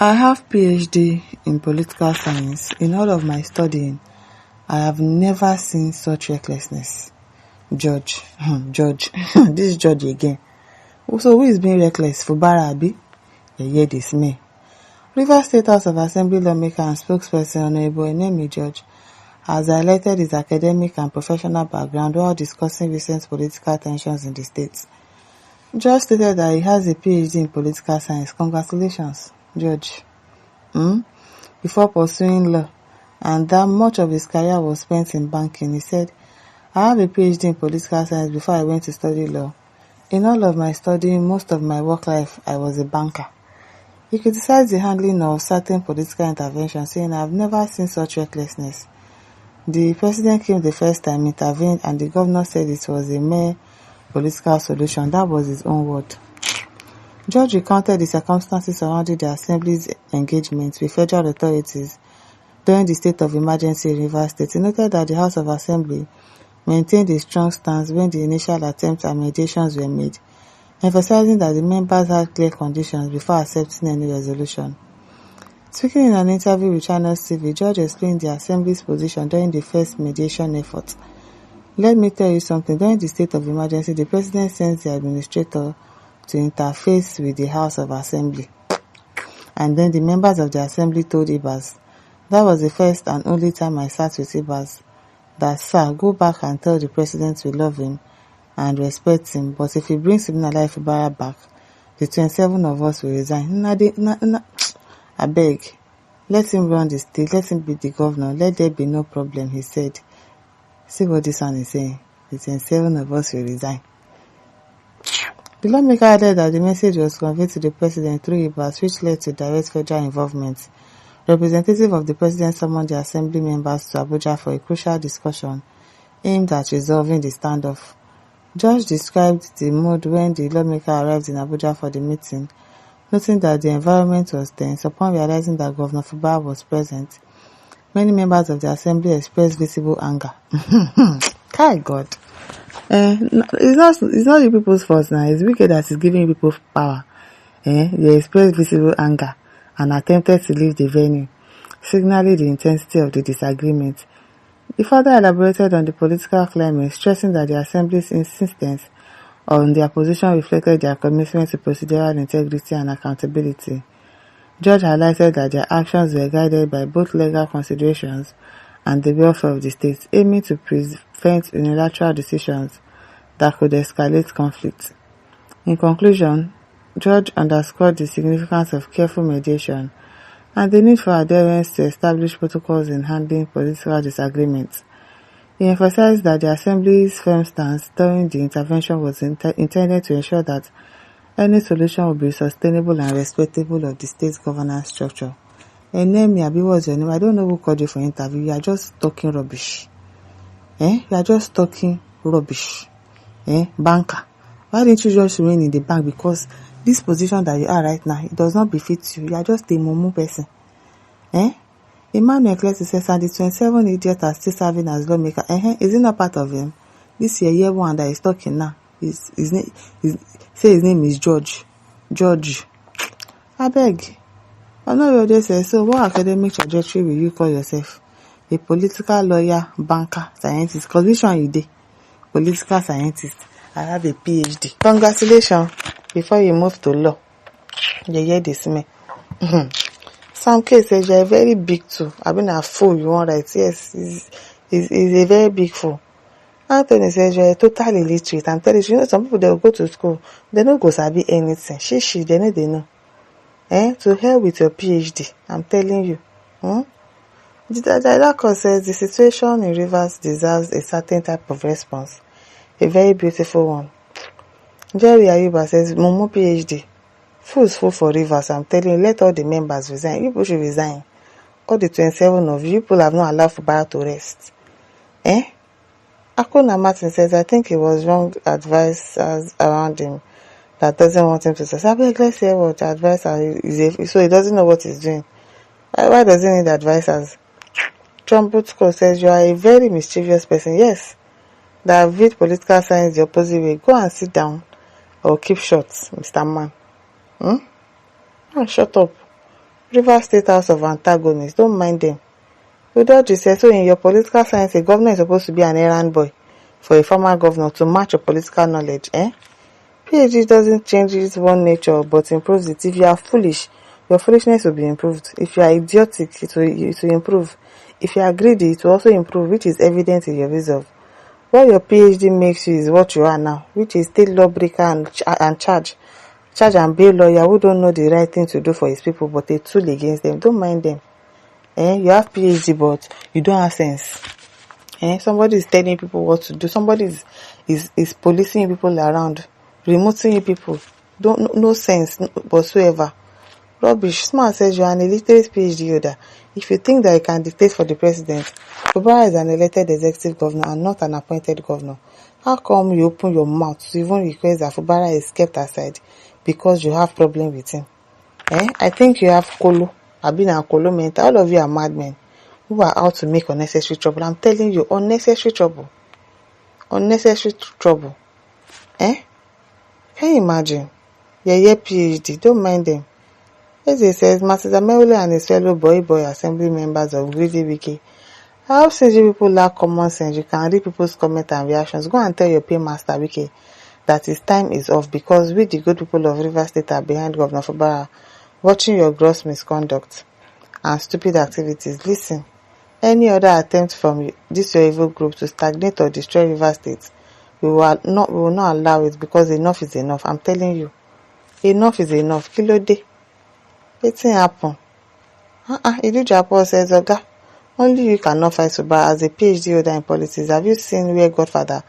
I have PhD in political science. In all of my studying, I have never seen such recklessness. Judge, this judge again. So who is being reckless? Fubara, abi? Yeah, this me. Rivers State House of Assembly lawmaker and spokesperson Honorable Enemi George has highlighted his academic and professional background while discussing recent political tensions in the state. George stated that he has a PhD in political science. Congratulations, George. Before pursuing law, and that much of his career was spent in banking. He said, I have a PhD in political science before I went to study law. In all of my studying, most of my work life, I was a banker. He criticized the handling of certain political interventions, saying, I have never seen such recklessness. The president came the first time, intervened, and the governor said it was a mere political solution. That was his own word. George recounted the circumstances surrounding the Assembly's engagement with federal authorities during the state of emergency in Rivers State. He noted that the House of Assembly maintained a strong stance when the initial attempts at mediations were made, emphasizing that the members had clear conditions before accepting any resolution. Speaking in an interview with Channels TV, George explained the Assembly's position during the first mediation effort. Let me tell you something. During the state of emergency, the president sends the administrator to interface with the House of Assembly. And then the members of the Assembly told Ibas, that was the first and only time I sat with Ibas, that, sir, go back and tell the president we love him and respect him, but if he brings Siminala Fubara back, the 27 of us will resign. I beg, let him run the state, let him be the governor, let there be no problem, he said. See what this one is saying, the 27 of us will resign. The lawmaker added that the message was conveyed to the president through Ibas, which led to direct federal involvement. Representative of the president summoned the assembly members to Abuja for a crucial discussion aimed at resolving the standoff. George described the mood when the lawmaker arrived in Abuja for the meeting, noting that the environment was tense. Upon realizing that Governor Fubara was present, many members of the assembly expressed visible anger. Kai God. It's not the people's fault now. It's wicked that it's giving people power. They expressed visible anger and attempted to leave the venue, signaling the intensity of the disagreement. He further elaborated on the political climate, stressing that the Assembly's insistence on their position reflected their commitment to procedural integrity and accountability. George highlighted that their actions were guided by both legal considerations and the welfare of the state, aiming to prevent unilateral decisions that could escalate conflict. In conclusion, George underscored the significance of careful mediation and the need for adherence to established protocols in handling political disagreements. He emphasized that the Assembly's firm stance during the intervention was intended to ensure that any solution would be sustainable and respectable of the state's governance structure. Enemi, Abi, what's your name? I don't know who called you for interview. You are just talking rubbish. You are just talking rubbish. Banker. Why didn't you just remain in the bank? Because this position that you are right now, it does not befit you. You are just a mumu person. Emmanuel Cleti says, and the 27 idiots are still serving as lawmaker. Is it not part of him? This year one that is talking now. His name is George. George. I beg. I know what they say. So what academic trajectory will you call yourself? A political lawyer, banker, scientist? Because which one you did? Political scientist. I have a PhD. Congratulations. Before you move to law. You hear this me. Some case says you're a very big tool. I've been a fool, you want right? Yes, he's a very big fool. Anthony says you're a total illiterate. I'm telling you, some people, they'll go to school, they don't go sabi anything. They know. To hell with your PhD. I'm telling you. The director says the situation in Rivers deserves a certain type of response. A very beautiful one. Jerry Ayuba says, Momo PhD. Fools fool for Rivers. I'm telling you, let all the members resign. You people should resign. All the 27 of you people have not allowed Fubara to rest. Akuna Martin says, I think it was wrong advice around him that doesn't want him to succeed. Let's hear what the advisor is. So he doesn't know what he's doing. Why does he need advisors? Trumputko says, you are a very mischievous person. Yes, that viewed political science the opposite way. Go and sit down or keep short, Mr. Man. Shut up. Rivers State House of Antagonists, don't mind them. Udoji says, so in your political science, a governor is supposed to be an errand boy for a former governor to match your political knowledge, eh? PhD doesn't change its one nature, but improves it. If you are foolish, your foolishness will be improved. If you are idiotic, it will improve. If you are greedy, it will also improve, which is evident in your result. What your PhD makes you is what you are now, which is state lawbreaker and charge and bail lawyer who don't know the right thing to do for his people, but a tool against them. Don't mind them. You have PhD, but you don't have sense. Somebody is telling people what to do. Somebody is policing people around, remoting people. No sense whatsoever. Rubbish. Smart says you are an illiterate PhD holder. If you think that you can dictate for the president, Fubara is an elected executive governor and not an appointed governor. How come you open your mouth to even request that Fubara is kept aside because you have problem with him? I think you have Kolo. I've been a Kolo mentor. All of you are madmen who are out to make unnecessary trouble. I'm telling you, unnecessary trouble. Unnecessary trouble. Can you imagine? Yeah, PhD. Don't mind them. As he says, Mrs. Amewule and his fellow boy assembly members of Greedy Wiki. How since you people lack common sense, you can read people's comments and reactions. Go and tell your paymaster Wiki that his time is off because we the good people of Rivers State are behind Governor Fubara, watching your gross misconduct and stupid activities. Listen, any other attempt from this your evil group to stagnate or destroy Rivers State, we will not allow it because enough is enough. I'm telling you, enough is enough. Kilo day. Wetin happen? Idujapo says, Oga, only you cannot fight Fubara as a PhD holder in politics. Have you seen where Godfather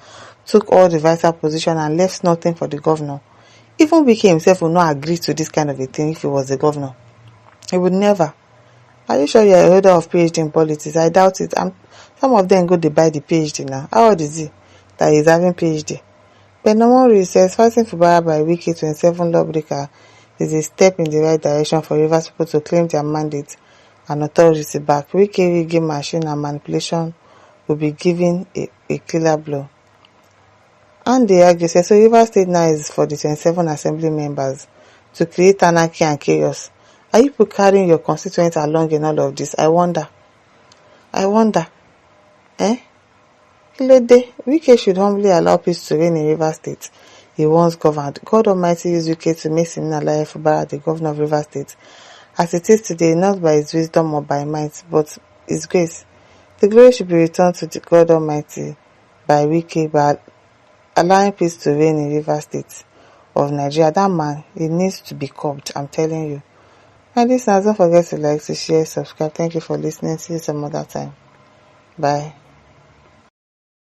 took all the vital position and left nothing for the governor? Even Wike himself would not agree to this kind of a thing if he was the governor. He would never. Are you sure you are a holder of PhD in politics? I doubt it. Some of them go to buy the PhD now. How old is he that he is having PhD? But Nomori says, fighting Fubara by Wike 27 lawbreaker is a step in the right direction for Rivers people to claim their mandate and authority back. Wike rigging machine and manipulation will be given a killer blow. And they argue, so Rivers State now is for the 27 assembly members to create anarchy and chaos. Are you carrying your constituents along in all of this? I wonder. Wike should humbly allow peace to reign in Rivers State. He once governed. God Almighty used UK to make Siminalayi Fubara the governor of Rivers State, as it is today, not by his wisdom or by might, but his grace. The glory should be returned to the God Almighty by Wike by allowing peace to reign in Rivers State of Nigeria. That man, he needs to be curbed, I'm telling you. My listeners, don't forget to like, to share, subscribe. Thank you for listening. See you some other time. Bye.